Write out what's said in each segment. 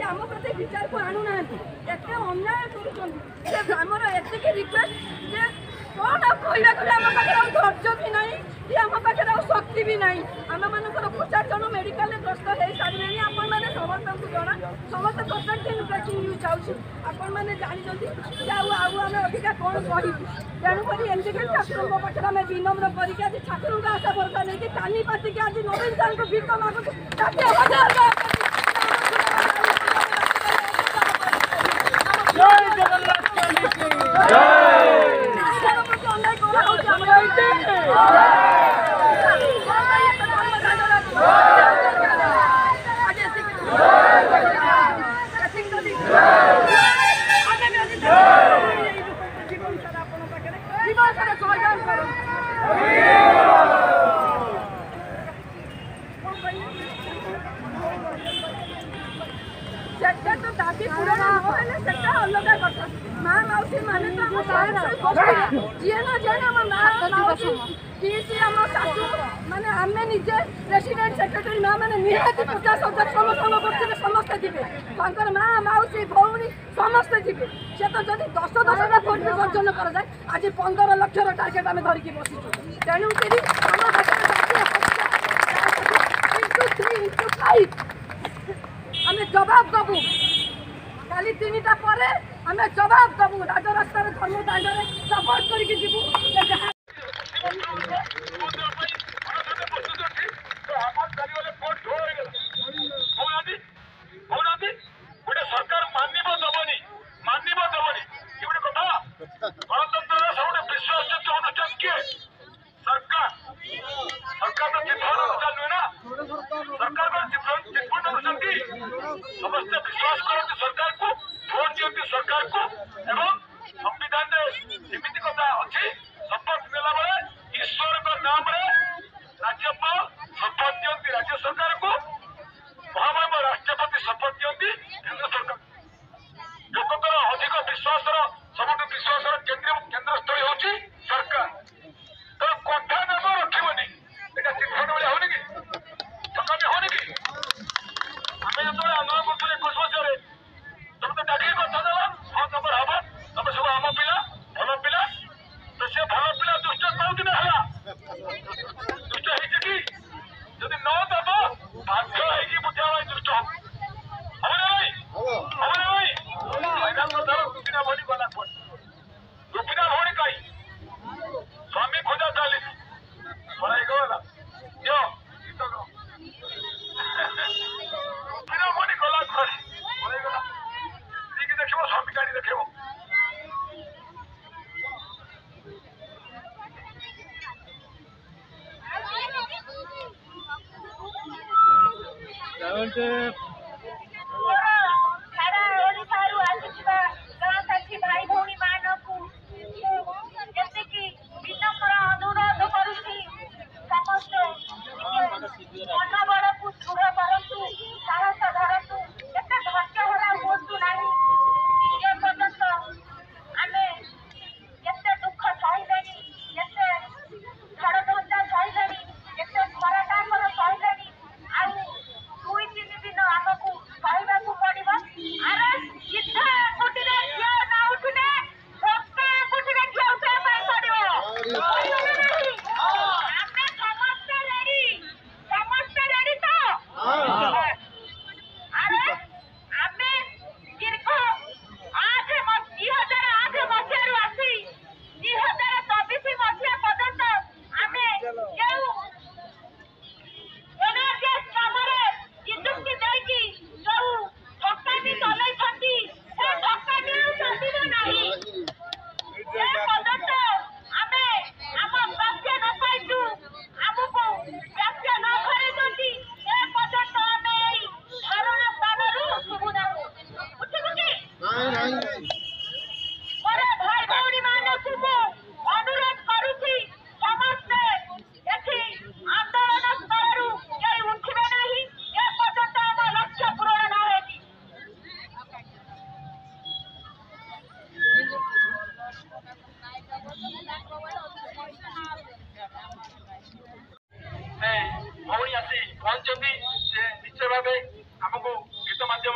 आम प्रति विचार को आणुना एत अन्याय कर एतिक रिक्वेस्ट जे कौन कहवाक आम पाखे धैर्य भी ना कि आम पाखे शक्ति भी ना आम मानकर 50 जन मेडिकल ग्रस्त हो सारे आपण मैंने समस्त जना समस्त प्रत्येक दिन ब्रेकिंग न्यूज चाहूँ आपण मैंने जानते आम अधिका कौन कहू तेणुक एमसीके छात्रों पाखे आम विनम्र करके आज छात्रों का आशा भरसा नहीं कानी पातिक आज नवीन साल को भिक मागुँ तो दाबी पूरा ना अलग कथा माँ मौसी माने तो जीए ना जाने मौसी पीसी आम शाशु माने आम निजे प्रेसिडेंट सेक्रेटरी माँ मैंने निहाती 50,000 समस्त समस्ते जी माँ मौसी भौणी समस्ते जी से तो जब 10,000 भोट भी वर्जन कर जाए आज 15 लाख टार्गेट आम धरिकी बसीचु तेणुक आम जवाब दबू काली 3टा पर आम जवाब दबू राजरास्त धर्म दांड सपोर्ट कर समस्त विश्वास करते सरकार को भोट दिखती सरकार को एवं संविधान एमती कथा अच्छी शपथ नेला बेले ईश्वर नाम राज्यपाल शपथ दिखती राज्य सरकार को महामहिम राष्ट्रपति शपथ दिखती केंद्र सरकार लोकतर अधिक विश्वास सब विश्वास केन्द्रस्थल हूँ सरकार तो कथा नाम रखनी यहाँ चिन्हट भाई होनी कि ठकामी होनी कि आम जो आंदोलन कर 21 मसीह तुम तो डाक कथा देव हाँ तुम हम तुम सब आम पिला भल पिला तो सी भल पिला दुष्ट कौ दिन है दुष्ट कि जब न दब बाध्य हो बुझा दुष्ट हम भाई रुपीना भौणी गला रुपीना भौणी कहीं स्वामी खोजा चली पढ़ाई गला दियो रुपीना भौणी गला पढ़ाई गला देख स्वामी गाड़ी देख भाई भौणी मानक विनम्र अनुरोध करुच्ची समस्त मनोबल को दृढ़ करूँ साहस धरतु एत धैर्यहरा हूँ ना ये पर्यंत आम एत दुख सहले झड़ झंझा सहले एत खरा काकर सहले आ 2-3 दिन आमको सहवाक पड़ो अरे सीधा कुटिरे झील ना उठुने धक्का कुटिरे झील उठाई पड़ो समस्त रेडी तो अरे आम दीर्घ 2008 मसीह आसी 2024 मसीहा पर्यंत आम जो एनआरजीएस नामरे नियुक्ति देकी जो ठकामी चलैछंती से ठकामी चलिबो नाही ए पर्यंत आमे आम प्राप्य न पाइछु आमको प्राप्य न खरीदती ए पर्यंत आमे धारणा स्थानरू सुबुना उठिबो कि बड़े भाई भौणी मानकु अनुरोध करुछि समस्ते एठी आंदोलन स्थलरू केही उठिबे नाही ए पर्यंत आम लक्ष्य पूरण न हेती भौणी आसी पहुंचती निश्चय भाव आमको गीत माध्यम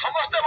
ସମସ୍ତେ